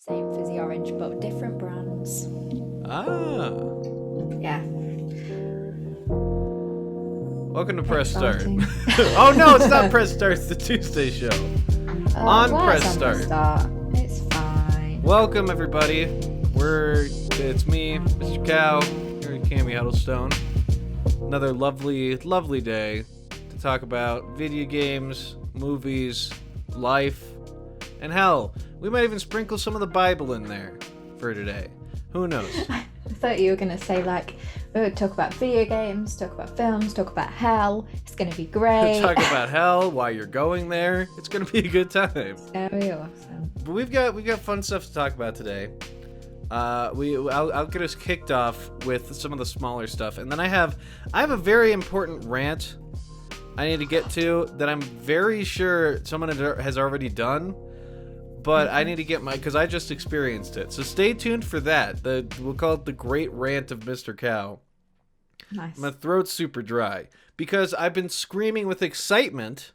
Same fizzy orange, but different brands. Ah, Yeah, welcome to Press Start. exciting. Oh no, it's not Press Start, it's the Tuesday show. On Well, Press it's on the Start. start. It's fine. Welcome everybody. It's me, Mr. Cow, here in Cammy Huddlestone. Another lovely, lovely day to talk about video games, movies, life, and hell, we might even sprinkle some of the Bible in there for today. Who knows? I thought you were going to say, like, we would talk about video games, talk about films, talk about hell. It's going to be great. Talk about hell, why you're going there. It's gonna be a good time. It's going to be awesome. But we've got fun stuff to talk about today. I'll get us kicked off with some of the smaller stuff, and then I have a very important rant I need to get to that I'm very sure someone has already done, but I need to get because I just experienced it. So stay tuned for that. We'll call it the Great Rant of Mr. Cow. Nice. My throat's super dry because I've been screaming with excitement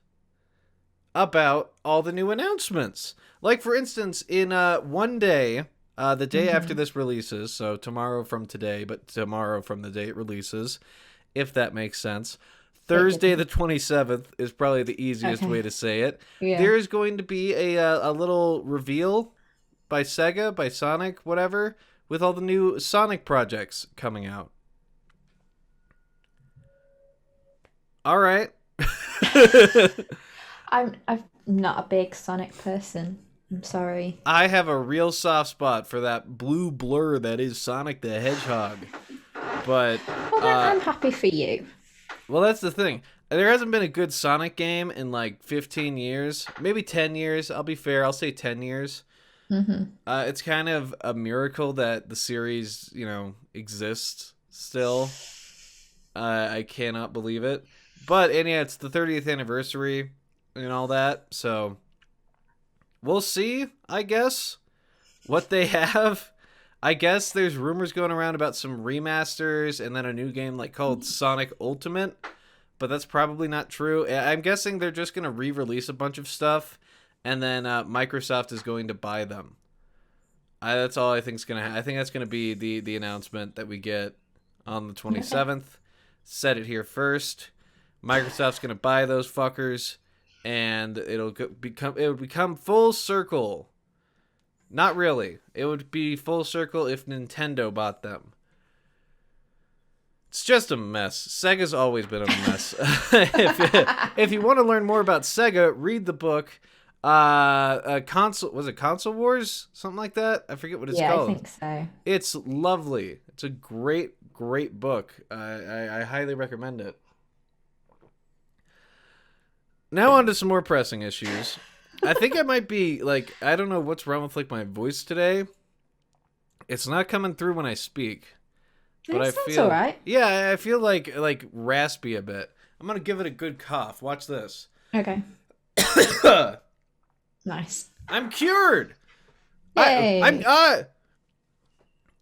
about all the new announcements. Like, for instance, in one day, the day after this releases, so tomorrow from today, but tomorrow from the day it releases, if that makes sense, Thursday the 27th is probably the easiest way to say it. Yeah. There's going to be a little reveal by Sega, by Sonic, whatever, with all the new Sonic projects coming out. All right. I'm not a big Sonic person. I'm sorry. I have a real soft spot for that blue blur that is Sonic the Hedgehog. But Well, then I'm happy for you. well, that's the thing. There hasn't been a good Sonic game in like 15 years, maybe 10 years. I'll be fair. I'll say 10 years. It's kind of a miracle that the series, exists still. I cannot believe it. But, and yeah, it's the 30th anniversary and all that, so we'll see, I guess, what they have. I guess there's rumors going around about some remasters and then a new game called Sonic Ultimate, but that's probably not true. I'm guessing they're just going to re-release a bunch of stuff, and then Microsoft is going to buy them. That's all I think is going to happen. I think that's going to be the announcement that we get on the 27th. Said it here first. Microsoft's going to buy those fuckers, and it would become full circle. Not really. It would be full circle if Nintendo bought them. It's just a mess. Sega's always been a mess. If you want to learn more about Sega, read the book. Was it Console Wars? Something like that? I forget what it's called. Yeah, I think so. It's lovely. It's a great book. I highly recommend it. Now on to some more pressing issues. I think I might be, I don't know what's wrong with, my voice today. It's not coming through when I speak. But I feel... alright. Yeah, I feel like raspy a bit. I'm going to give it a good cough. Watch this. Okay. Nice. I'm cured! Yay.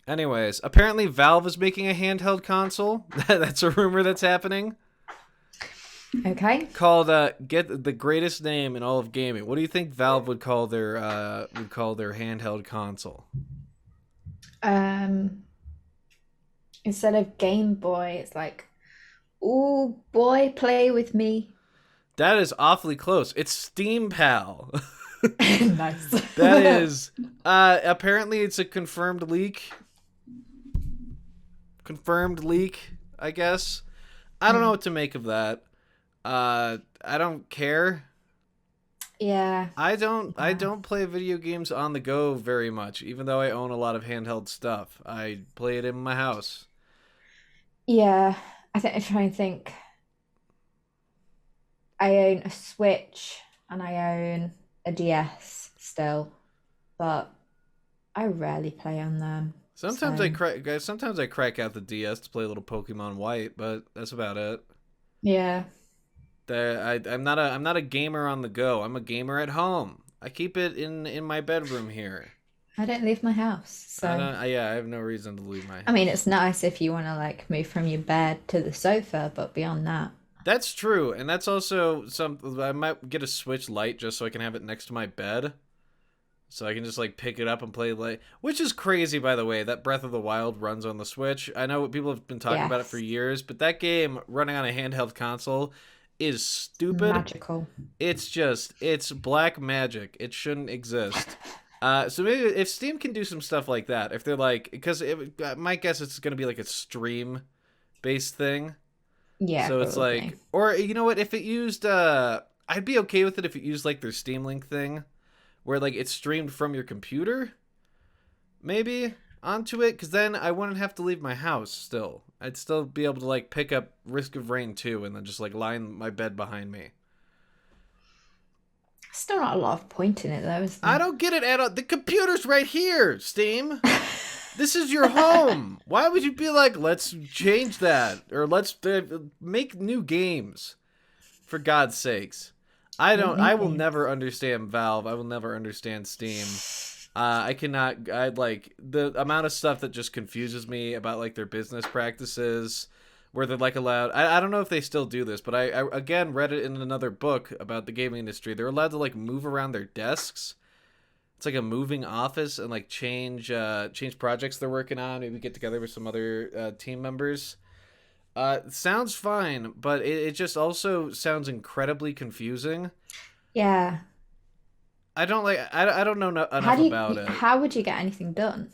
Anyways, apparently Valve is making a handheld console. That's a rumor that's happening. Okay. Called get the greatest name in all of gaming. What do you think Valve would call their handheld console? Instead of Game Boy, it's like, ooh, boy, play with me. That is awfully close. It's Steam Pal. Nice. That is apparently it's a confirmed leak. I guess. I don't know what to make of that. I don't care. Yeah. I don't play video games on the go very much, even though I own a lot of handheld stuff. I play it in my house. Yeah. I'm trying to think. I own a Switch and I own a DS still, but I rarely play on them. Sometimes I crack out the DS to play a little Pokemon White, but that's about it. Yeah. I'm not a gamer on the go. I'm a gamer at home. I keep it in my bedroom here. I don't leave my house, so I have no reason to leave my house. I mean, it's nice if you want to move from your bed to the sofa, but beyond that. That's true, and that's also I might get a Switch Lite just so I can have it next to my bed. So I can just like pick it up and play, like, which is crazy, by the way, that Breath of the Wild runs on the Switch. I know people have been talking about it for Yes. years, but that game running on a handheld console is stupid. Magical. It's black magic. It shouldn't exist. So maybe if Steam can do some stuff like that, if they're like, because my guess it's going to be like a stream based thing. Yeah, So it's probably. like, or you know what, if it used, I'd be okay with it if it used like their Steam Link thing, where like it's streamed from your computer, maybe onto it, because then I wouldn't have to leave my house. Still, I'd still be able to like pick up Risk of Rain 2 and then just like lie in my bed behind me. Still not a lot of point in it though, is I there? don't get it at all. The computer's right here, Steam. This is your home. Why would you be like, let's change that, or let's make new games? For God's sakes. I will never understand Valve. I will never understand Steam. I cannot, I like the amount of stuff that just confuses me about like their business practices, where they're like allowed, I don't know if they still do this, but I again read it in another book about the gaming industry. They're allowed to like move around their desks. It's like a moving office, and like change projects they're working on, maybe get together with some other team members. Sounds fine, but it just also sounds incredibly confusing. Yeah. I don't know enough about it. How would you get anything done?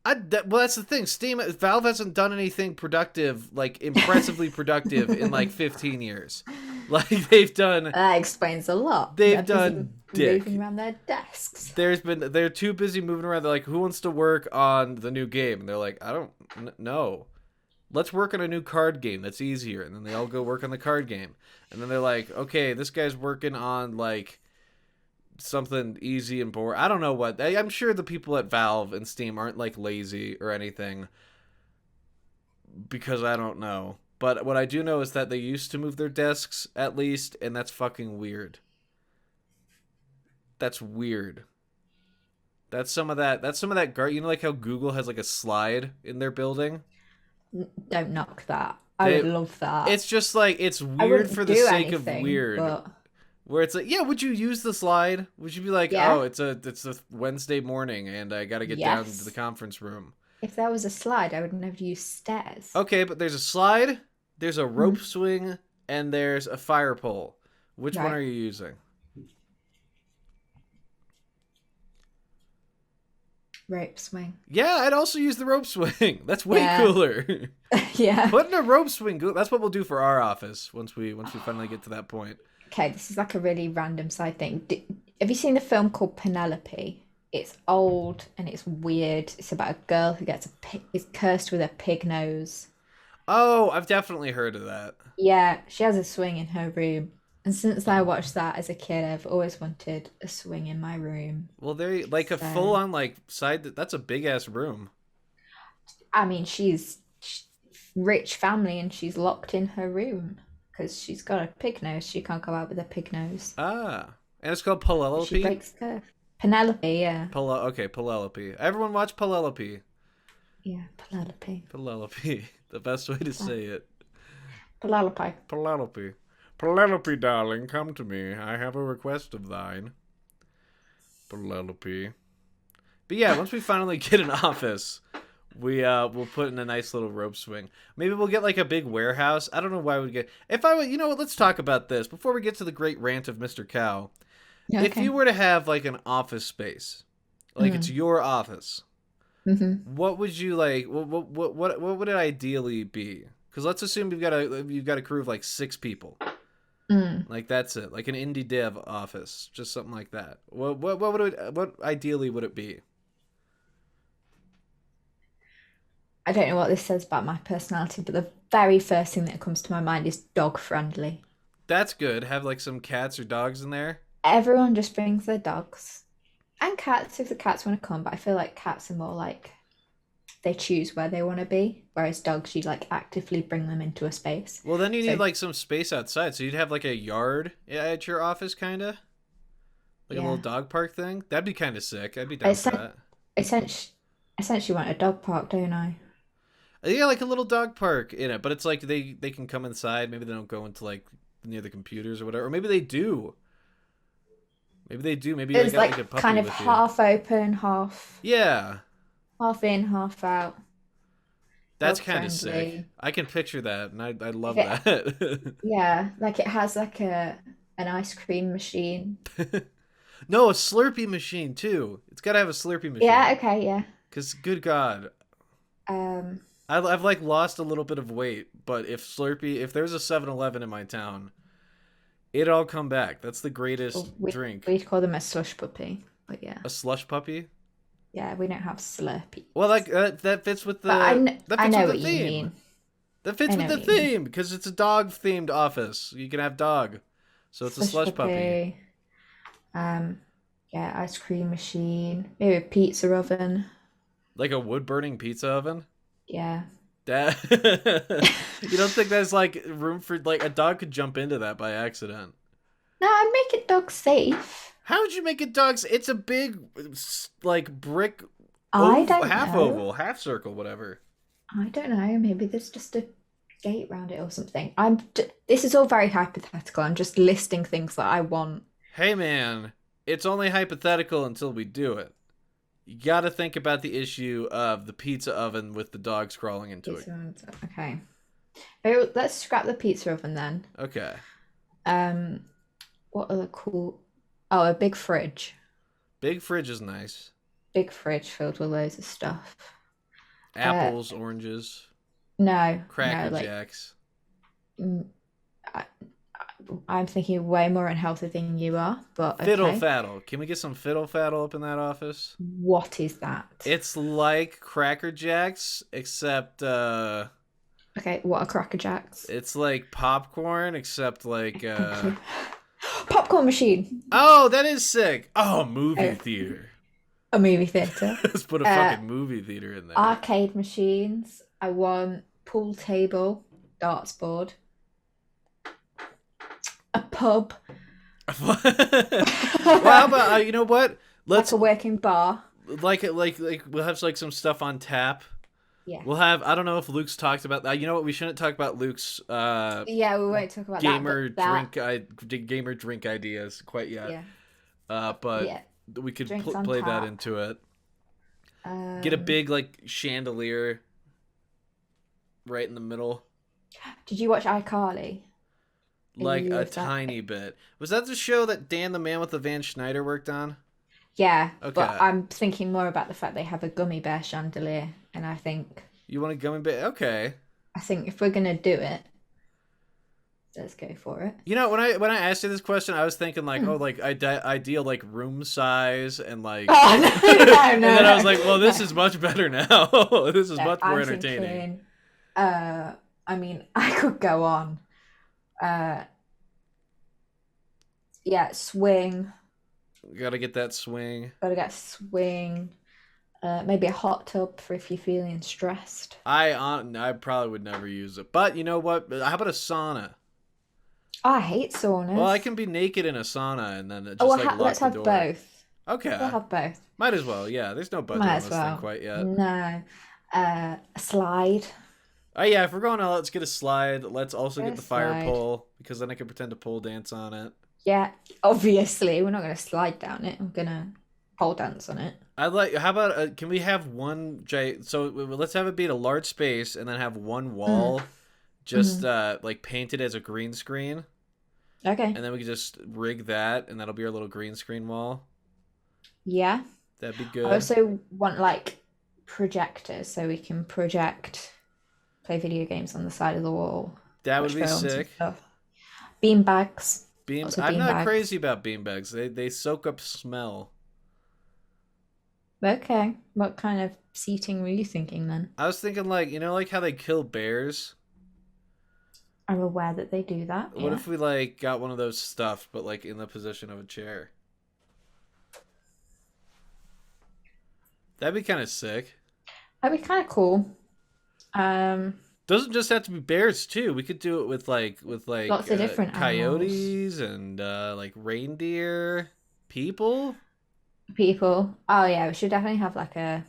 Well, that's the thing. Valve hasn't done anything productive, like impressively productive, in like 15 years. Like they've done. That explains a lot. They've done dick. Moving around their desks. They're too busy moving around. They're like, who wants to work on the new game? And they're like, I don't know. Let's work on a new card game that's easier. And then they all go work on the card game. And then they're like, okay, this guy's working on like something easy and boring. I don't know what. I'm sure the people at Valve and Steam aren't like lazy or anything, because I don't know. But what I do know is that they used to move their desks at least, and that's fucking weird. That's weird. That's some of that. You know, like how Google has like a slide in their building. Don't knock that. I would love that. It's just like, it's weird for the sake of weird. But... Where it's like, yeah, would you use the slide? Would you be like, yeah. oh, it's a Wednesday morning and I got to get down to the conference room? If there was a slide, I would never use stairs. Okay, but there's a slide, there's a rope swing, and there's a fire pole. Which one are you using? Rope swing. Yeah, I'd also use the rope swing. That's way cooler. Yeah. Put in a rope swing. That's what we'll do for our office once we finally get to that point. Okay, this is like a really random side thing. Have you seen the film called Penelope? It's old and it's weird. It's about a girl who is cursed with a pig nose. Oh, I've definitely heard of that. Yeah, she has a swing in her room. And since I watched that as a kid, I've always wanted a swing in my room. Well, they're like a full-on like side. That's a big-ass room. I mean, she's rich family and she's locked in her room because she's got a pig nose. She can't go out with a pig nose. Ah, and it's called Penelope. She breaks the curve. Penelope, yeah. Okay, Penelope. Everyone watch Penelope. Yeah, Penelope. Penelope. The best way to say it. Penelope. Penelope. Penelope, darling, come to me. I have a request of thine. Penelope. But yeah, once we finally get an office, we'll put in a nice little rope swing. Maybe we'll get like a big warehouse. I don't know why we'd get. If I would, you know what? Let's talk about this before we get to the great rant of Mr. Cow. Okay. If you were to have like an office space, like it's your office, what would you like? What would it ideally be? Because let's assume you've got a crew of like 6 people. Like that's it, like an indie dev office, just something like that. What ideally would it be? I don't know what this says about my personality, but the very first thing that comes to my mind is dog friendly. That's good. Have like some cats or dogs in there. Everyone just brings their dogs and cats if the cats want to come, but I feel like cats are more like they choose where they want to be, whereas dogs, you like actively bring them into a space. Well, then you need like some space outside, so you'd have like a yard at your office, kind of like a little dog park thing. That'd be kind of sick. I'd be down for that. Essentially want a dog park, don't I? Yeah, like a little dog park in it, but it's like they can come inside. Maybe they don't go into like near the computers or whatever, or maybe they do. Maybe they do. Maybe they It's got like a like puppy kind of with you. half open, half in, half out, That's dog kind of sick. friendly. I can picture that, and I If love it, that. yeah, like it has like an ice cream machine. No, a Slurpee machine too. It's got to have a Slurpee Yeah, machine. okay, yeah. Cause good God, Um, I've like lost a little bit of weight, but if there's a 7-Eleven in my town, it'd all come back. That's the greatest well, we drink. we'd call them a slush puppy, but yeah, A slush puppy. yeah, we don't have Slurpees. Well, like that fits with But that I fits with know the what you theme. mean. That fits I with know the what you mean. theme because it's a dog themed office. You can have dog, so it's a Slush slush puppy, puppy. Um, yeah, ice cream machine. Maybe a pizza oven. like a wood burning pizza oven. Yeah. That you don't think there's like room for like a dog could jump into that by accident? No, I make it dog safe. How would you make it dogs? It's a big like brick I oval, don't half know. oval, half circle, whatever. I don't know. Maybe there's just a gate around it or something. This is all very hypothetical. I'm just listing things that I want. Hey man, it's only hypothetical until we do it. You got to think about the issue of the pizza oven with the dogs crawling into it. Pizza oven. Okay. Maybe let's scrap the pizza oven then. Okay. Um, what other cool? Oh, a big fridge. Big fridge is nice. Big fridge filled with loads of stuff. Apples, oranges, No, Cracker no, like Jacks. mm, I, I'm thinking way more unhealthy than you are, but Fiddle okay. Faddle. Can we get some Fiddle Faddle up in that office? What is that? It's like Cracker Jacks, except Okay, what are Cracker Jacks? it's like popcorn, except like Popcorn machine. oh, that is sick. Oh, movie Oh, theater. a movie theater. Let's put a Uh, fucking movie theater in there. arcade machines. I want pool table, darts board, a pub, Well, how about you know what? like Let's a working bar. like we'll have like some stuff on tap. Yeah. We'll have I don't know if Luke's talked about that. You know what? We shouldn't talk about Luke's Yeah, we won't talk about gamer that, but gamer drink ideas quite yet. yeah, But yeah, we could drinks on play that tap. into it. Get a Um, big like chandelier right in the middle, did you watch iCarly? Are like you a with that? tiny bit. Was that the show that Dan the Man with the Van Schneider worked on? Yeah, but Okay. I'm thinking more about the fact they have a gummy bear chandelier, and You want a gummy bear? Okay. I think if we're gonna do it, let's go for it. You know, when I asked you this question, I was thinking like, Hmm. oh, like ideal like room size and like, Oh no, no, and no, then I was no, like, well, this no. is much better now. This is No, much more I'm entertaining. thinking. I mean, I could go on. Uh, yeah, swing. Gotta get that swing. Gotta get swing. Maybe a hot tub for if you're feeling stressed. I probably would never use it, but you know what? How about a sauna? Oh, I hate Well, I saunas. can be naked in a sauna and then Oh, just like lock let's the have door. both. We'll Okay, have both. might as well. Yeah, there's no budget Might on as this thing well. quite yet. No. A slide. Oh yeah, if we're going out, let's get a slide. Let's also Go get the fire slide. pole because then I can pretend to pole dance on it. Yeah, obviously we're not gonna slide down it. I'm gonna pole dance on it. I'd like. How about? Can we have one? So let's have it be in a large space, and then have one Mm. wall, just Mhm. like painted as a green screen, Okay. and then we can just rig that, and that'll be our little green screen wall. Yeah. That'd be I good. also want like projectors so we can project, play video games on the side of the wall, That would watch be films and sick. stuff. Bean bags. Beam. Lots of I'm bean not bags. crazy about beanbags. They soak up smell. Okay. What kind of seating were you thinking then? I was thinking like like how they kill bears. I'm aware that they do that. What Yeah. if we like got one of those stuffed, but like in the position of a chair? That'd be kind of sick. That'd be kind of cool. Um, Doesn't just have to be bears too. We could do it with Lots of different animals. coyotes and like reindeer, people. People. Oh yeah, we should definitely have like a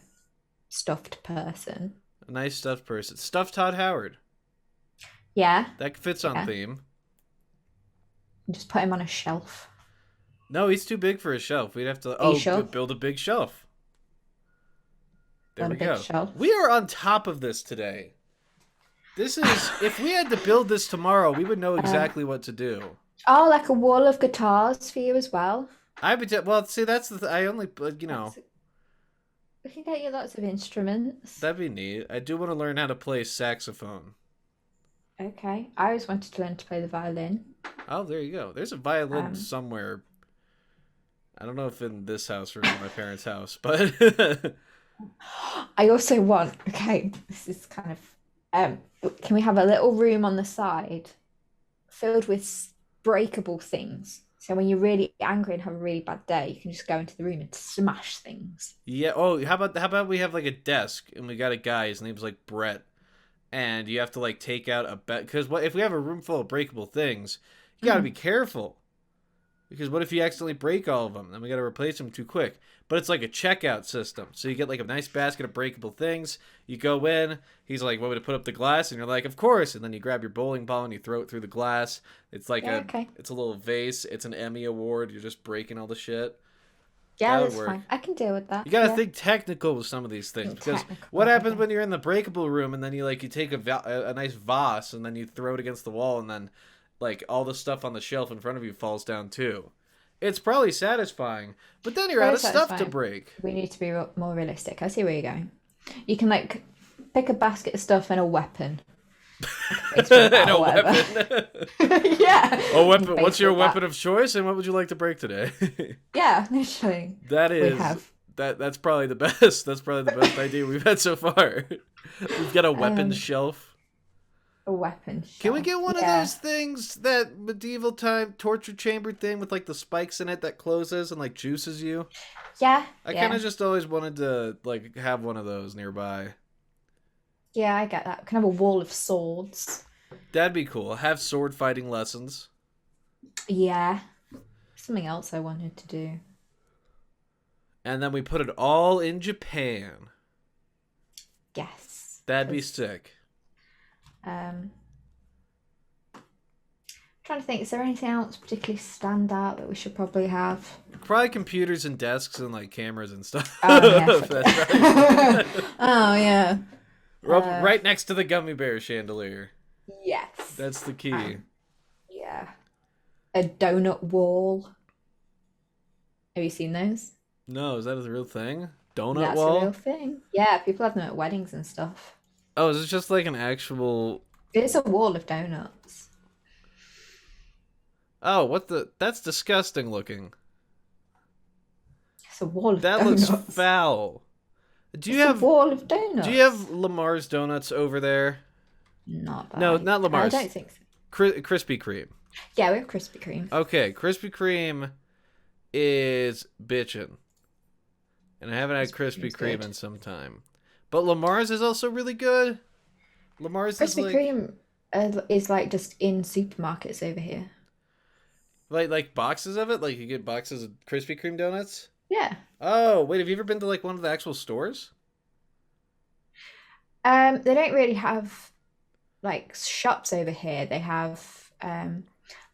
stuffed person. A nice stuffed person. Stuffed Todd Howard. Yeah. That fits on Yeah. theme. Just put him on a shelf. No, he's too big for a shelf. We'd have to. Are you Oh, sure? build a big shelf. There On we a big go. shelf. We are on top of this today. This is. If we had to build this tomorrow, we would know Uh, exactly what to do. oh, like a wall of guitars for you as well. I would. Well, see, that's the. I only. That's we can get you lots of instruments. That'd be neat. I do want to learn how to play saxophone. Okay. I always wanted to learn to play the violin. Oh, there you go. There's a violin Um, somewhere. I don't know if in this house or in my parents' house, but I also want, okay, this is kind of, can we have a little room on the side filled with breakable things? So when you're really angry and have a really bad day, you can just go into the room and smash things. yeah. Oh, how about we have like a desk and we got a guy. His name's like Brett, and you have to like take out a bet because what if we have a room full of breakable things? You got to be careful because what if you accidentally break all of them? Then we got to replace them too quick. But it's like a checkout system, so you get like a nice basket of breakable things. You go in. He's like, "Want me to put up the glass?" And you're like, "Of course." And then you grab your bowling ball and you throw it through the glass. It's like Yeah, okay. it's a little vase. It's an Emmy award. You're just breaking all the shit. Yeah, That would that's work. fine. I can deal with that. You gotta Yeah. think technical with some of these things Think because technical. what happens Okay. when you're in the breakable room and then you take a nice vase and then you throw it against the wall and then like all the stuff on the shelf in front of you falls down too. It's probably satisfying, but then you're out Very of stuff to satisfying. break. We need to be more realistic. I see where you're going. You can like pick a basket of stuff and a weapon. Like a baseball bat And or a whatever. weapon. Yeah. A weapon. What's your Baseball bat. weapon of choice, and what would you like to break today? Yeah, literally. That We is have that's probably the best. That's probably the best idea we've had so far. We've got a weapons shelf. a weapon Can we shelf. get one of Yeah. those things, that medieval time torture chamber thing with like the spikes in it that closes and like juices you? Yeah. I Yeah. kind of just always wanted to like have one of those nearby. Yeah, I get that. Can have a wall of swords. That'd be cool. Have sword fighting lessons. Yeah. Something else I wanted to do. And then we put it all in Japan. Yes. That'd be 'Cause, sick. um trying to think, is there anything else particularly stand out that we should probably have? Probably computers and desks and like cameras and stuff. Oh yeah. That's right. Oh yeah. Right next to the gummy bear chandelier. Yes. That's the key. Yeah. A donut wall. Have you seen those? No, is that a real thing? Doughnut That's Wall? a real thing. Yeah, people have them at weddings and stuff. Oh, is it just like an actual? It's a wall of donuts. Oh, what the? That's disgusting looking. It's a wall of That donuts. looks foul. Do you It's have a wall of donuts. Do you have Lamar's donuts over there? Not that No, not Lamar's. I don't think so. Krispy Kreme. Yeah, we have Krispy Kreme. Okay, Krispy Kreme is bitchin'. And I haven't had Krispy Kreme's Kreme good. in some time. But Lamar's is also really good. Lamar's is Krispy like Kreme is like just in supermarkets over here. like boxes of it. Like you get boxes of Krispy Kreme donuts. Yeah. Oh wait, have you ever been to like one of the actual stores? They don't really have like shops over here. They have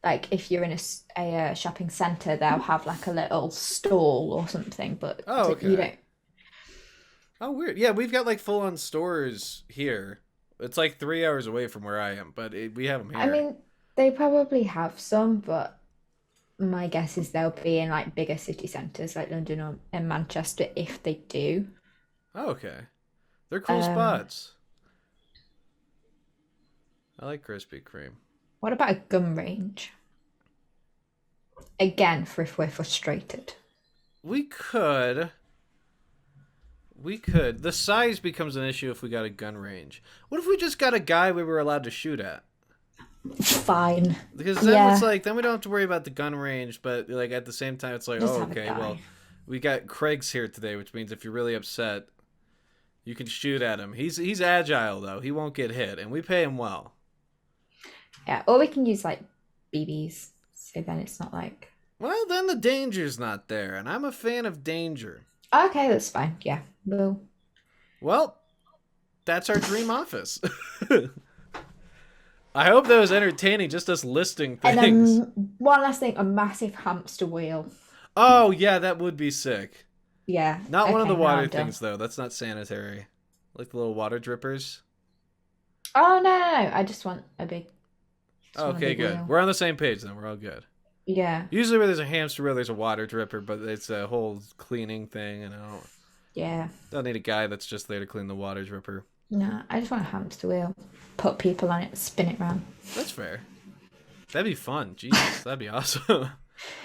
like if you're in a shopping center, they'll have like a little stall or something. But Oh, you okay. don't. Oh, weird. Yeah, we've got like full on stores here. It's like 3 hours away from where I am, but we have them here. I mean, they probably have some, but my guess is they'll be in like bigger city centers like London or and Manchester if they do. Oh, okay. They're cool Um, spots. I like Krispy Kreme. What about a gun range? Again, for if we're frustrated. We could. We could. The size becomes an issue if we got a gun range. What if we just got a guy we were allowed to shoot at? Fine. Because then Yeah. it's like, then we don't have to worry about the gun range, but like at the same time, it's like, Just oh, have a okay, guy. well, we got Craig's here today, which means if you're really upset, you can shoot at him. He's agile though; he won't get hit, and we pay him well. Yeah, or we can use like BBs. So then it's not like. Well, then the danger's not there, and I'm a fan of danger. Okay, that's fine. Yeah. Well, that's our dream office. I hope that was entertaining, just us listing And things. then one last thing, a massive hamster wheel. Oh, yeah, that would be sick. Yeah. Not one of the Okay, now water I'm done. things, though. That's not sanitary. Like the little water drippers. Oh no, I just Oh, want a okay, big good. wheel. We're on the same page then. We're all good. Yeah. Usually where there's a hamster wheel, there's a water dripper, but it's a whole cleaning thing, and Yeah. don't need a guy that's just there to clean the water dripper. No, I just want a hamster wheel. Put people on it, spin it round. That's fair. That'd be fun. Jesus, that'd be awesome.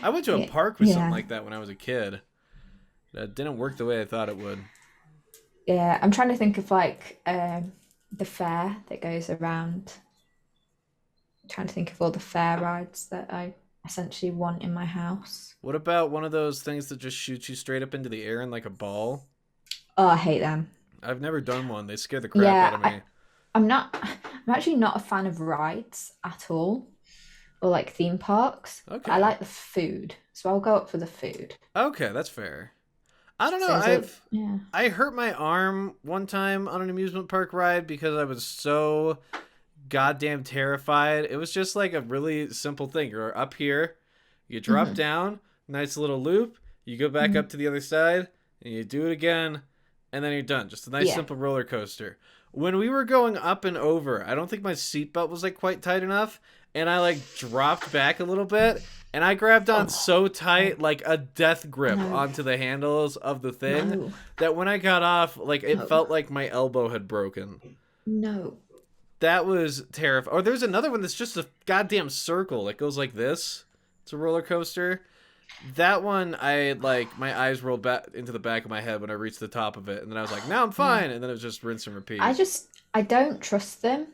I went to a Yeah. park with something Yeah. like that when I was a kid. That didn't work the way I thought it would. Yeah. I'm trying to think of like the fair that goes around. I'm trying to think of all the fair rides that I essentially want in my house. What about one of those things that just shoots you straight up into the air in like a ball? Oh, I hate them. I've never done one. They scare the crap out Yeah, of me. I'm not. I'm actually not a fan of rides at all, or like theme parks. But I Okay. like the food, so I'll go up for the food. Okay, that's fair. I don't know. So is it? Yeah. I hurt my arm one time on an amusement park ride because I was so goddamn terrified. It was just like a really simple thing. You're up here, you drop Hmm. down, nice little loop, you go back up to the other side, and you do it again, and then you're done. Just a nice Yeah. simple roller coaster. When we were going up and over, I don't think my seatbelt was like quite tight enough, and I like dropped back a little bit, and I grabbed on Oh so tight, like a death grip no, onto the handles of the thing, no, that when I got off, like it no, felt like my elbow had broken. no. That was terrifying. Or there's another one that's just a goddamn circle that goes like this. It's a roller coaster. That one, I like my eyes rolled back into the back of my head when I reached the top of it, and then I was like, "Now I'm Yeah. fine," and then it was just rinse and I repeat. just I don't trust them,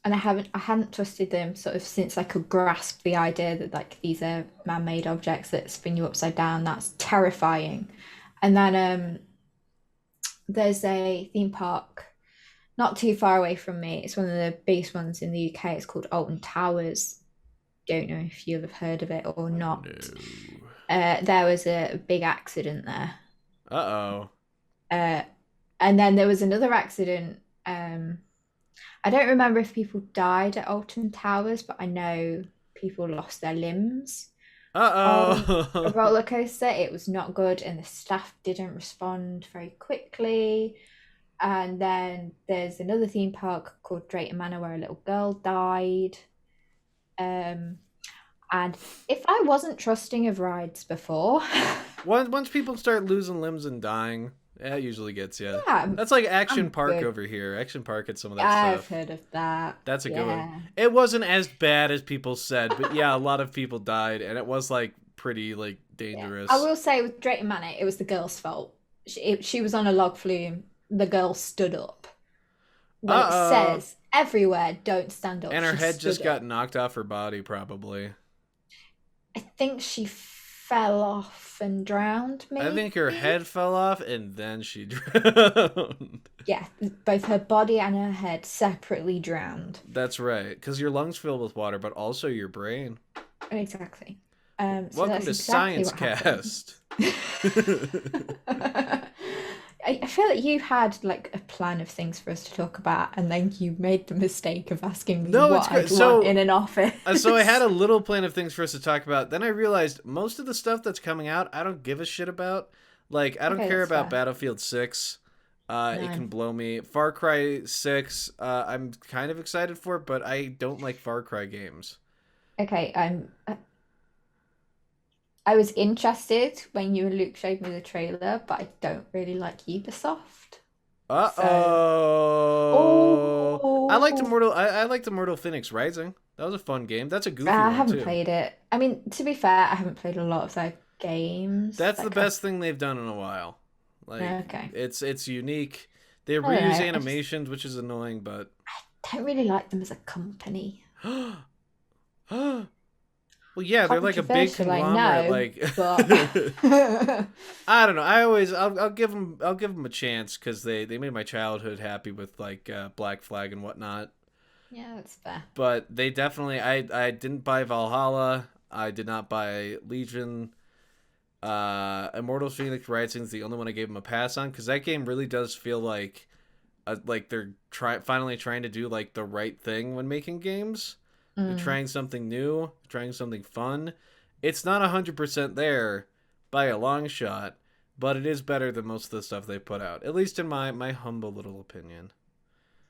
and I hadn't trusted them sort of since I could grasp the idea that like these are man-made objects that spin you upside down. That's terrifying. And then there's a theme park not too far away from me. It's one of the biggest ones in the UK. It's called Alton Towers. Don't know if you'll have heard of it or not. No. There was a big accident there. Uh-oh. Uh, and then there was another accident. I don't remember if people died at Alton Towers, but I know people lost their limbs on a Uh-oh. roller coaster. It was not good, and the staff didn't respond very quickly. And then there's another theme park called Drayton Manor where a little girl died. Um, and if I wasn't trusting of rides before, Once people start losing limbs and dying, that usually gets you. yeah, That's like Action I'm Park good. over here. Action Park had some of that I've stuff. heard of that. That's a good one. Yeah. It wasn't as bad as people said, but yeah, a lot of people died, and it was like pretty like Yeah. I dangerous. will say with Drayton Manor, it was the girl's fault. She was on a log flume. The girl stood up. When it Uh-oh. says everywhere, don't stand up, And her she head just stood got up. knocked off her body, probably. I think she fell off and drowned, I think her maybe. head fell off, and then she drowned. Yeah, both her body and her head separately drowned. That's right, because your lungs fill with water, but also your brain. Exactly. So Welcome that's to exactly Science what happened. Cast. I feel like you had like a plan of things for us to talk about, and then you made the mistake of asking me No, it's what great. I'd want in So an office. So I had a little plan of things for us to talk about. Then I realized most of the stuff that's coming out, I don't give a shit about. Like I don't Okay, care that's about fair. Battlefield 6. It No. can blow me. Far Cry 6, I'm kind of excited for, but I don't like Far Cry games. Okay, I was interested when you and Luke showed me the trailer, but I don't really like Ubisoft. So, Uh-oh. oh, I liked Immortal Phoenix Rising. That was a fun game. That's a goofy I one haven't too. played it. I mean, to be fair, I haven't played a lot of their games. That's the Like, best thing they've done in a while. Like okay. it's unique. They I don't know. reuse I just animations, which is annoying, but don't really like them as a company. well, yeah, they're like a big Controversial, I conglomerate. know, Like but I don't know. I'll give them a chance because they made my childhood happy with like Black Flag and whatnot. yeah, that's fair. But they definitely I didn't buy Valhalla. I did not buy Legion. Immortal Phoenix Rising is the only one I gave him a pass on because that game really does feel like like they're finally trying to do like the right thing when making games. They're trying something new, trying something fun. It's not 100% there by a long shot, but it is better than most of the stuff they put out. At least in my humble little opinion.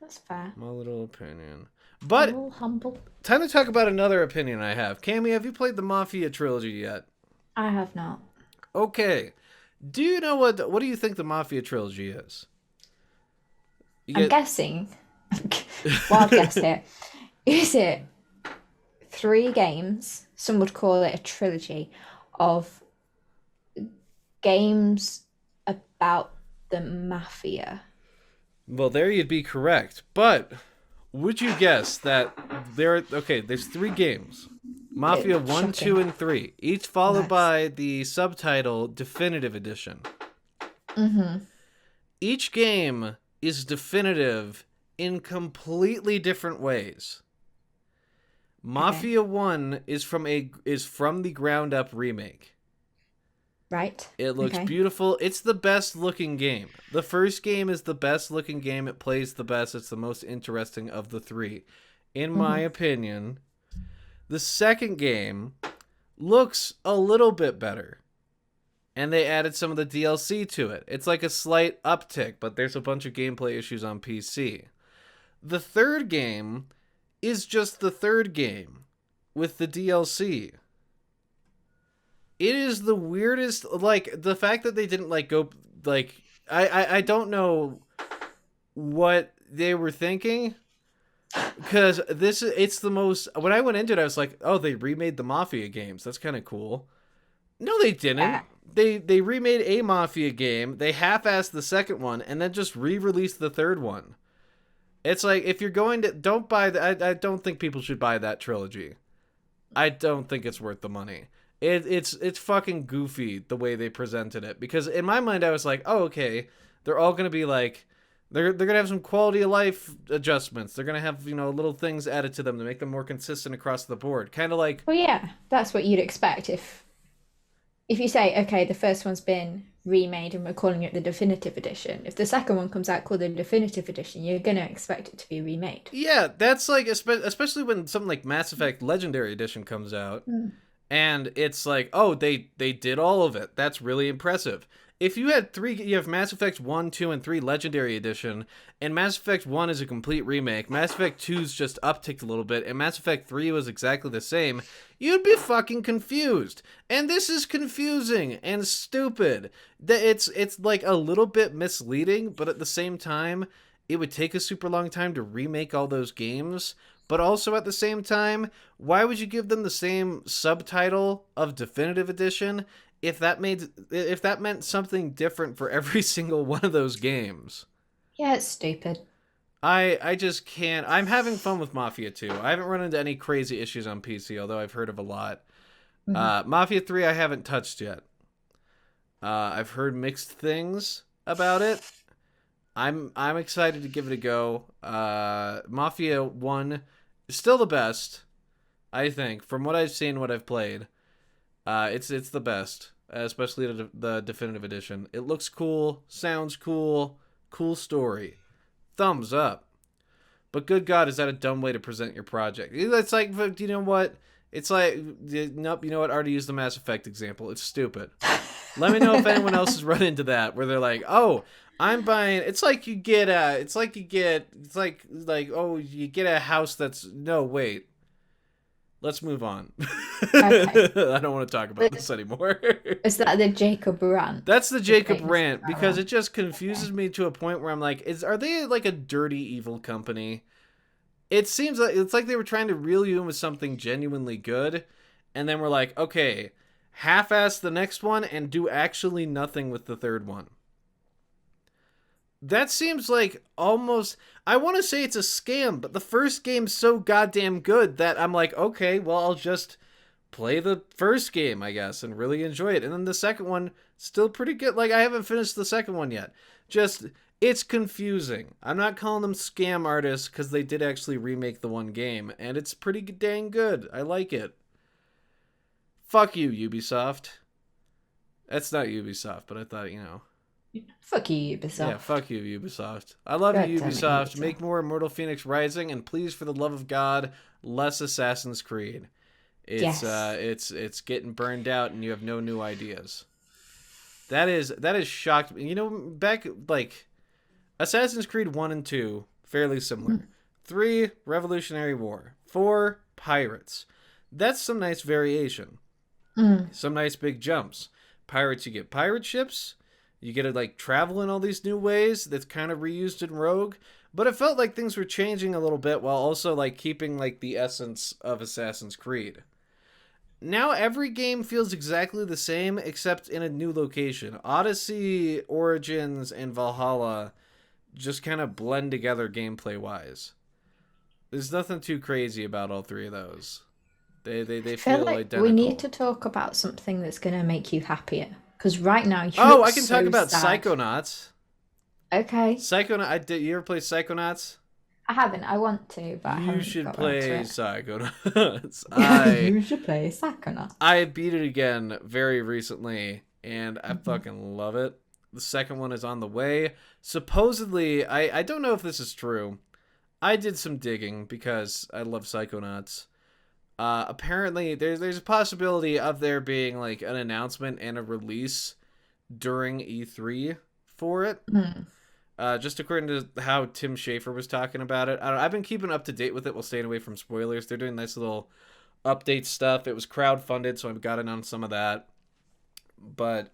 That's fair. My little opinion. A But little humble. time to talk about another opinion I have. Cammy, have you played the Mafia trilogy yet? I have not. Okay. Do you know what do you think the Mafia trilogy is? I'm guessing. Wild guess here. Is it 3 games? Some would call it a trilogy of games about the mafia. Well, there you'd be correct. But would you guess that there's 3 games. Mafia 1, 2, and 3, each followed by the subtitle Definitive Edition. Each game is definitive in completely different ways. Mafia 1 is from the ground up remake. Right. It looks beautiful. It's the best looking game. The first game is the best looking game. It plays the best. It's the most interesting of the 3, in my opinion. The second game looks a little bit better. And they added some of the DLC to it. It's like a slight uptick, but there's a bunch of gameplay issues on PC. The third game is just the third game with the DLC. It is the weirdest, like, the fact that they didn't, like, go, like, I don't know what they were thinking. Because it's the most, when I went into it, I was like, oh, they remade the Mafia games. That's kind of cool. No, they didn't. They remade a Mafia game. They half-assed the second one and then just re-released the third one. It's like, if you're going to, don't buy I don't think people should buy that trilogy. I don't think it's worth the money. It's fucking goofy the way they presented it. Because in my mind, I was like, oh, okay, they're all going to be like, they're going to have some quality of life adjustments. They're going to have, little things added to them to make them more consistent across the board. Kind of like... Well, yeah, that's what you'd expect if you say, okay, the first one's been remade and we're calling it the Definitive Edition. If the second one comes out called the Definitive Edition, you're going to expect it to be remade. Yeah, that's like, especially when something like Mass Effect Legendary Edition comes out, and it's like, oh, they did all of it. That's really impressive. If you had 3, you have Mass Effect 1, 2, and 3 Legendary Edition, and Mass Effect 1 is a complete remake, Mass Effect 2's just upticked a little bit, and Mass Effect 3 was exactly the same, you'd be fucking confused. And this is confusing and stupid. It's like a little bit misleading, but at the same time, it would take a super long time to remake all those games. But also at the same time, why would you give them the same subtitle of Definitive Edition if that meant something different for every single one of those games? Yeah, it's stupid. I just can't. I'm having fun with Mafia 2. I haven't run into any crazy issues on PC, although I've heard of a lot. Mafia 3 I haven't touched yet. I've heard mixed things about it. I'm excited to give it a go. Mafia 1 is still the best, I think, from what I've seen, what I've played. It's the best, especially the Definitive Edition. It looks cool, sounds cool, cool story. Thumbs up. But good God, is that a dumb way to present your project? It's like, you know what? It's like, nope, you know what? I already used the Mass Effect example. It's stupid. Let me know if anyone else has run into that, where they're like, oh, I'm buying, you get a house that's, no, wait. Let's move on. Okay. I don't want to talk about this anymore. Is that the Jacob rant? That's the Jacob rant, because it just confuses me to a point where I'm like, are they like a dirty, evil company? It seems like it's like they were trying to reel you in with something genuinely good, and then we're like, okay, half-ass the next one and do actually nothing with the third one. That seems like almost, I want to say it's a scam, but the first game's so goddamn good that I'm like, okay, well, I'll just play the first game, I guess, and really enjoy it. And then the second one, still pretty good. Like, I haven't finished the second one yet. Just, it's confusing. I'm not calling them scam artists, because they did actually remake the one game, and it's pretty dang good. I like it. Fuck you, Ubisoft. That's not Ubisoft, but I thought, Fuck you, Yeah, Ubisoft. fuck you, Ubisoft. I love God you, damn it, Ubisoft. Ubisoft. Make more Immortal Phoenix Rising, and please, for the love of God, less Assassin's Creed. Yes. It's getting burned out, and you have no new ideas. That is shocked me. You know, back like Assassin's Creed 1 and 2, fairly similar. 3, Revolutionary War. 4, Pirates. That's some nice variation. Mm. Some nice big jumps. Pirates, you get pirate ships. You get to like travel in all these new ways that's kind of reused in Rogue. But it felt like things were changing a little bit while also like keeping like the essence of Assassin's Creed. Now every game feels exactly the same except in a new location. Odyssey, Origins, and Valhalla just kind of blend together gameplay wise. There's nothing too crazy about all three of those. They I feel feel like we need identical. to talk about something that's going to make you happier. Because right now you Oh, look I can talk so about sad. Psychonauts. Okay. Psychonaut. I did. You ever play Psychonauts? I haven't. I want to, but I You haven't should got around to play it. Psychonauts. I You should play Psychonaut. I beat it again very recently, and I Mhm. fucking love it. The second one is on the way. Supposedly, I don't know if this is true. I did some digging because I love Psychonauts. Apparently, there's a possibility of there being like an announcement and a release during E3 for it. Mm. Just according to how Tim Schafer was talking about it. I don't know, I've been keeping up to date with it while staying away from spoilers. They're doing nice little update stuff. It was crowdfunded, so I've got in on some of that. But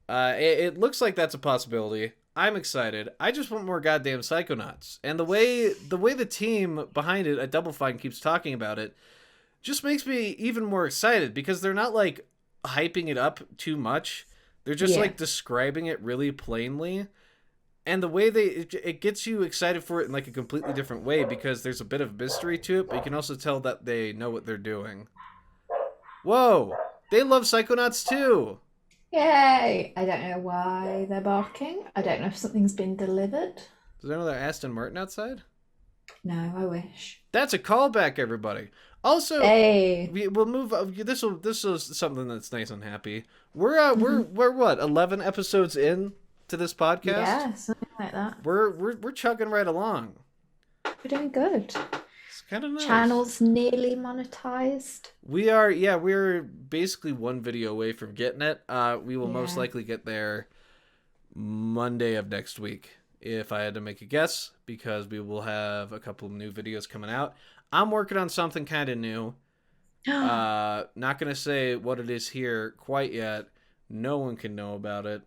it looks like that's a possibility. I'm excited. I just want more goddamn Psychonauts. And the way the team behind it at Double Fine keeps talking about it just makes me even more excited because they're not like hyping it up too much. They're just Yeah. like describing it really plainly. And the way it gets you excited for it in like a completely different way because there's a bit of mystery to it, but you can also tell that they know what they're doing. Whoa, they love Psychonauts too. Yay! I don't know why they're barking. I don't know if something's been delivered. Is there another Aston Martin outside? No, I wish. That's a callback, everybody. Also, Hey. we'll move. This is something that's nice and happy. We're Mhm. we're what 11 episodes in to this podcast. Yeah, something like that. We're chugging right along. We're doing good. It's kind of nice. Channel's nearly monetized. We're basically one video away from getting it. We will most Yeah. likely get there Monday of next week, if I had to make a guess, because we will have a couple of new videos coming out. I'm working on something kind of new. Not gonna say what it is here quite yet. No one can know about it.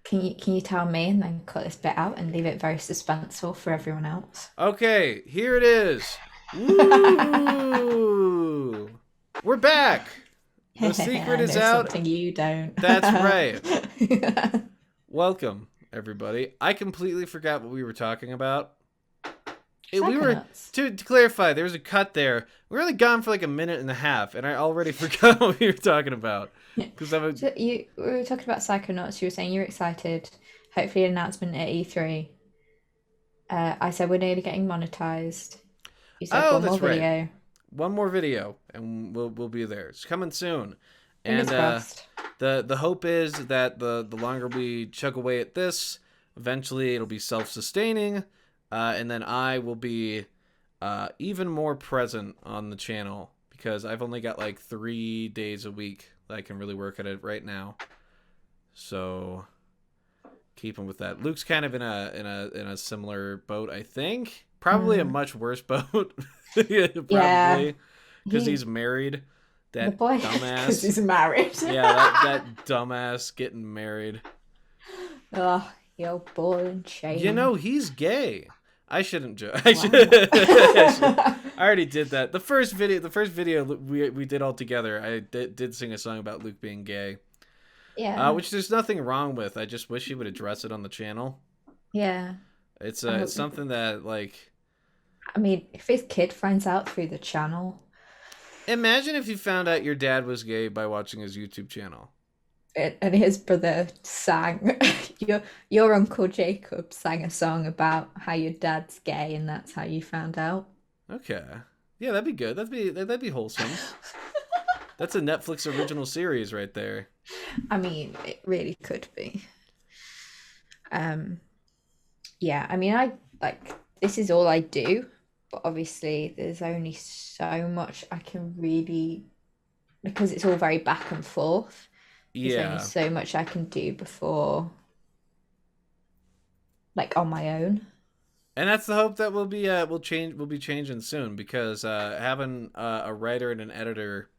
Can you tell me and then cut this bit out and leave it very suspenseful for everyone else? Okay, here it is. Woo! We're back. The secret I is know out. something you don't. That's right. Welcome, everybody. I completely forgot what we were talking about. We were Psychonauts. to clarify. There was a cut there. We were only gone for like a minute and a half, and I already forgot what we were talking about. Because I'm So we were talking about Psychonauts. You were saying you're excited. Hopefully, an announcement at E3. I said we're nearly getting monetized. You said one more that's right. video. One more video, and we'll be there. It's coming soon. Fingers And crossed. the hope is that the longer we chug away at this, eventually it'll be self-sustaining, and then I will be even more present on the channel because I've only got like 3 days a week that I can really work at it right now. So keeping with that, Luke's kind of in a similar boat, I think. Probably a Mm. much worse boat, Yeah. probably because He, he's married. the That boy, because dumbass. he's married. Yeah, that dumbass getting married. Oh, your ball and You chain. know, he's gay. I shouldn't joke. Wow. I already did that. The first video we did all together, I did sing a song about Luke being gay. Yeah. Which there's nothing wrong with. I just wish he would address it on the channel. Yeah. It's I it's hope. something that like I mean, if his kid finds out through the channel, imagine if you found out your dad was gay by watching his YouTube channel. and his brother sang, your uncle Jacob sang a song about how your dad's gay, and that's how you found out. Okay. Yeah, that'd be good. That'd be wholesome. That's a Netflix original series right there. I mean, it really could be. Um, yeah, I mean, I like this is all I do, but obviously there's only so much I can really because it's all very back and forth. There's only Yeah. so much I can do before, like on my own. And that's the hope that we'll be changing soon because having a writer and an editor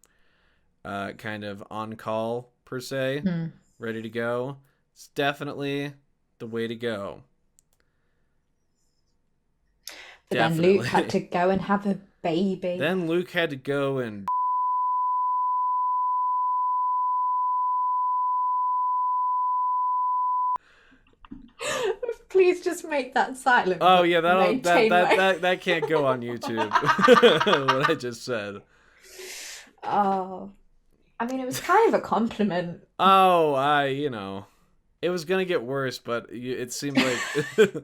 kind of on call per se, Hmm. ready to go, it's definitely the way to go. But then Luke had Definitely. to go and have a baby. Then Luke had to go and Please just make that silent, oh but yeah, maintain my. that can't go on YouTube. What I just said. Oh, I mean, it was kind of a compliment. Oh, it was gonna get worse, but it seemed like.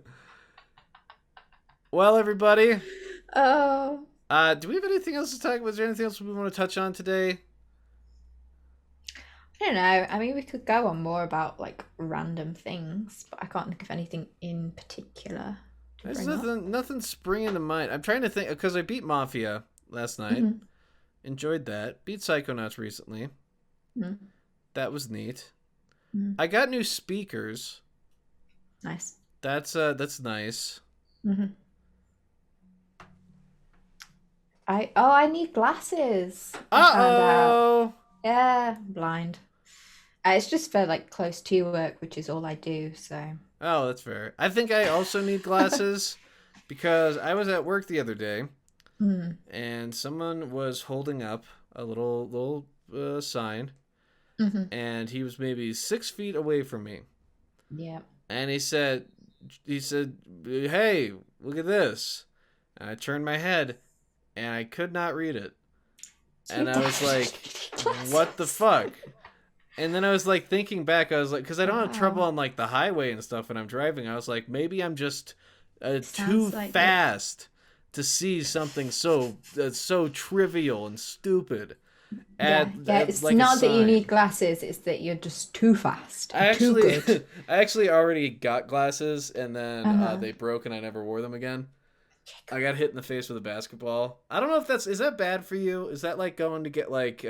Well, everybody, Oh, do we have anything else to talk about? Is there anything else we want to touch on today? I don't know. I mean, we could go on more about like random things, but I can't think of anything in particular to There's bring up. nothing springing to mind. I'm trying to think because I beat Mafia last night. Mm-hmm. Enjoyed that. Beat Psychonauts recently. Mm-hmm. That was neat. Mm-hmm. I got new speakers. Nice. That's nice. Mm-hmm. I need glasses. I Uh found out. oh. Yeah, I'm blind. It's just for like close to work, which is all I do. So. Oh, that's fair. I think I also need glasses because I was at work the other day Mm. and someone was holding up a little sign, Mm-hmm. and he was maybe 6 feet away from me, Yeah. and he said, "Hey, look at this." And I turned my head, and I could not read it, So and I was like, "What the glasses. fuck?" And then I was like thinking back, I was like, because I don't have trouble Wow. on like the highway and stuff when I'm driving. I was like, maybe I'm just too Sounds like it. fast to see something so trivial and stupid Yeah, yeah. at It's like a not that you need sign. glasses, it's that you're just too fast I and too actually, good. I actually already got glasses, and then Uh-huh. they broke, and I never wore them again. I got hit in the face with a basketball. I don't know if is that bad for you? Is that like going to get like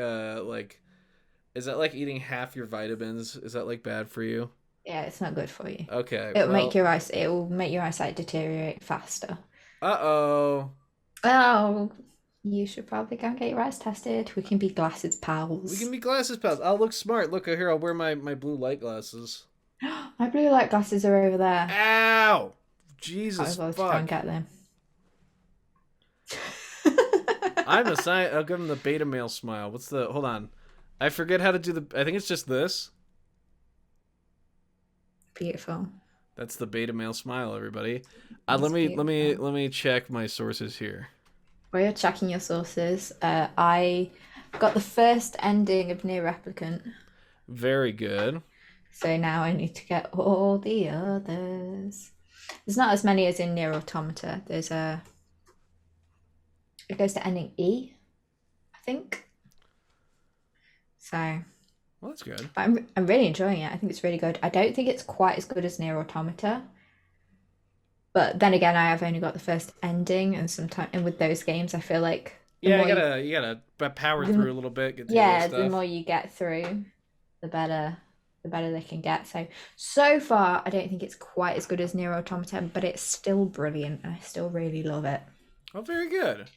is that like eating half your vitamins? Is that like bad for you? Yeah, it's not good for you. Okay, It'll make well, your eyes it will make your eyesight deteriorate faster. uh-oh. Oh, you should probably go and get your eyes tested. We can be glasses We can pals. be glasses pals. I'll look smart. Look here, I'll wear my blue light glasses. My blue light glasses are over there. Ow! I Jesus was about to try and fuck. get them. I'm a sign. I'll give him the beta male smile. What's the? Hold on. I forget how to do the. I think it's just this. Beautiful. That's the beta male smile, everybody. Let It's me beautiful. check my sources here. While you're checking your sources, I got the first ending of Near Replicant, Very good. so now I need to get all the others. There's not as many as in Near Automata. There's a. It goes to ending E, I think. So Well, that's good. I'm really enjoying it. I think it's really good. I don't think it's quite as good as Near Automata, but then again, I have only got the first ending, and sometimes and with those games, I feel like the Yeah, more you gotta power through the, a little bit, get to the other yeah, the stuff. more you get through, the better they can get. So far, I don't think it's quite as good as Near Automata, but it's still brilliant, and I still really love it. Oh, very good.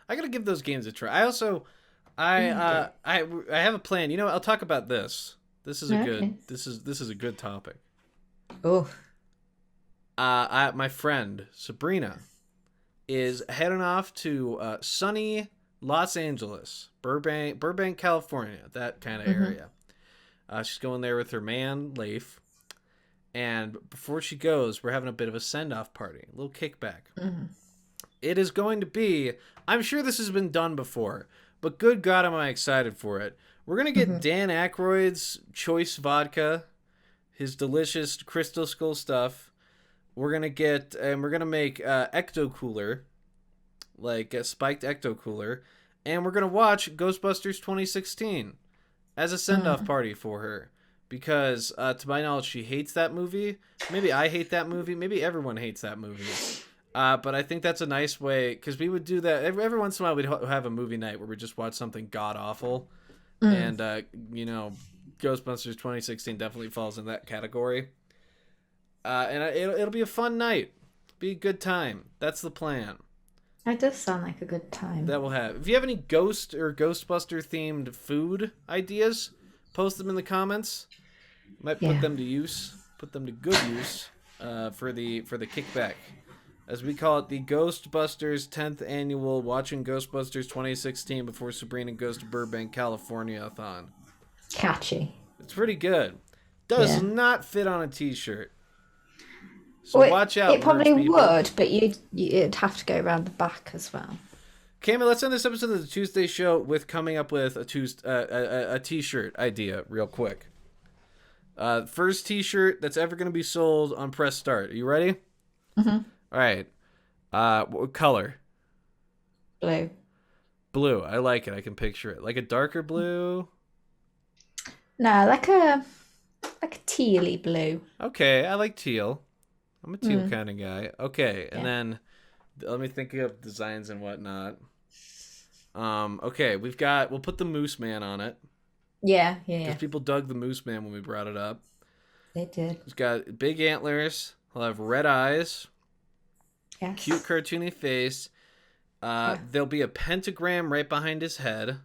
I gotta give those games a try. I also, Yeah, do. I have a plan. You know, I'll talk about this. Okay. This is a good topic. Oh. My friend Sabrina is heading off to sunny Los Angeles, Burbank, California, that kind of Mm-hmm. area. She's going there with her man Leif, and before she goes, we're having a bit of a send-off party, a little kickback. Mm-hmm. It is going to be. I'm sure this has been done before, but good God, am I excited for it. We're going to get Mm-hmm. Dan Aykroyd's choice vodka, his delicious Crystal Skull stuff. We're going to make Ecto Cooler, like a spiked Ecto Cooler, and we're going to watch Ghostbusters 2016 as a send off Mm-hmm. party for her because to my knowledge, she hates that movie. Maybe I hate that movie. Maybe everyone hates that movie. But I think that's a nice way, because we would do that every once in a while. We'd have a movie night where we just watch something god awful, and Ghostbusters 2016 definitely falls in that category. And it'll be a fun night, be a good time. That's the plan. That does sound like a good time. That we'll have. If you have any ghost or Ghostbuster themed food ideas, post them in the comments. Might put them to use, put them to good use, for the kickback, as we call it, the Ghostbusters 10th annual Watching Ghostbusters 2016 Before Sabrina Goes to Burbank, California-a-thon. Catchy. It's pretty good. Does not fit on a t-shirt. So watch out. It probably would, but you'd have to go around the back as well. Cami, let's end this episode of the Tuesday show with coming up with a t-shirt idea real quick. First t-shirt that's ever going to be sold on Press Start. Are you ready? Mm-hmm. All right. What color? Blue. Blue. I like it. I can picture it. Like a darker blue? No, like a tealy blue. Okay, I like teal. I'm a teal kind of guy. Okay, and then let me think of designs and whatnot. Okay, we'll put the Moose Man on it. Yeah. Because people dug the Moose Man when we brought it up. They did. He's got big antlers. He'll have red eyes. Yes. Cute cartoony face. There'll be a pentagram right behind his head.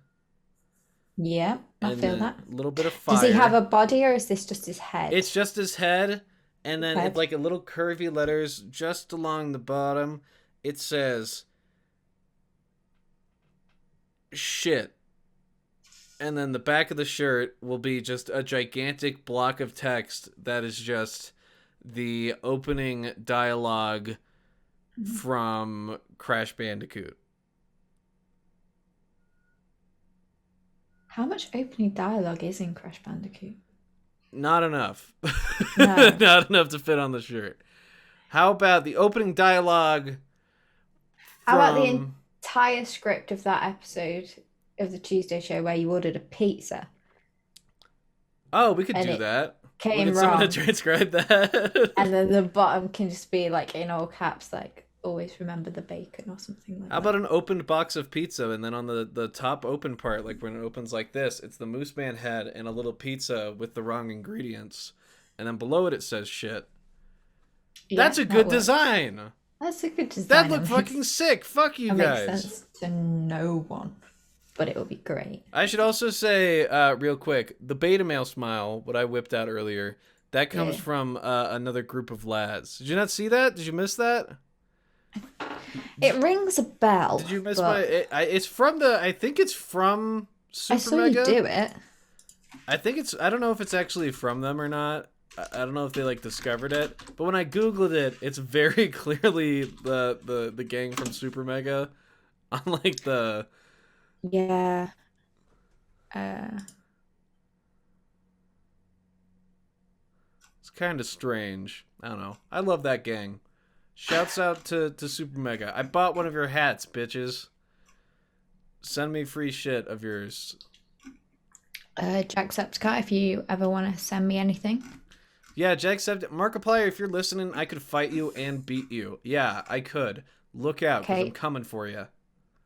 Yeah, I feel that. A little bit of fire. Does he have a body, or is this just his head? It's just his head. And then it's like a little curvy letters just along the bottom. It says shit. And then the back of the shirt will be just a gigantic block of text that is just the opening dialogue from Crash Bandicoot. How much opening dialogue is in Crash Bandicoot? Not enough. No. Not enough to fit on the shirt. How about the opening dialogue? How about the entire script of that episode of the Tuesday show where you ordered a pizza? Oh, we could do that. Came wrong. Someone to transcribe that. And then the bottom can just be like in all caps, like always remember the bacon or something like that. How about an opened box of pizza, and then on the top open part, like when it opens like this, it's the Moose Man head and a little pizza with the wrong ingredients. And then below it says shit. Yeah, that's a good design. That's a good design. That looked fucking sick. Fuck you guys. Makes sense to no one, but it will be great. I should also say, real quick, the beta male smile, what I whipped out earlier, that comes from another group of lads. Did you not see that? Did you miss that? It rings a bell. Did you miss my? It's from the. I think it's from Super I saw Mega. you do it. I think it's. I don't know if it's actually from them or not. I don't know if they like discovered it, but when I googled it, it's very clearly the gang from Super Mega, on like the. Yeah. It's kind of strange. I don't know. I love that gang. Shouts out to Super Mega. I bought one of your hats, bitches. Send me free shit of yours. Jacksepticeye, if you ever want to send me anything. Yeah, Jacksepticeye. Markiplier, if you're listening, I could fight you and beat you. Yeah, I could. Look out, because I'm coming for you.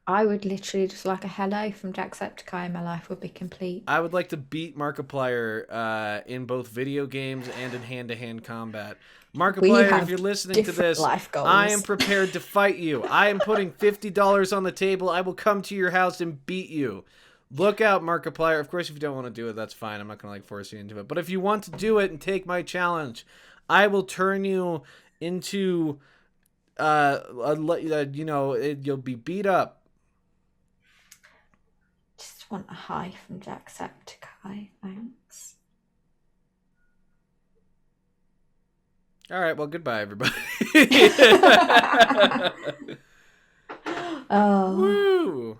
I would literally just like a hello from Jacksepticeye and my life would be complete. I would like to beat Markiplier in both video games and in hand-to-hand combat. Markiplier, if you're listening to this, I am prepared to fight you. I am putting $50 on the table. I will come to your house and beat you. Look out, Markiplier. Of course, if you don't want to do it, that's fine. I'm not going to like force you into it. But if you want to do it and take my challenge, I will turn you into, you'll be beat up. Just want a hi from Jacksepticeye. Thanks. All right, well, goodbye, everybody. Oh. Woo!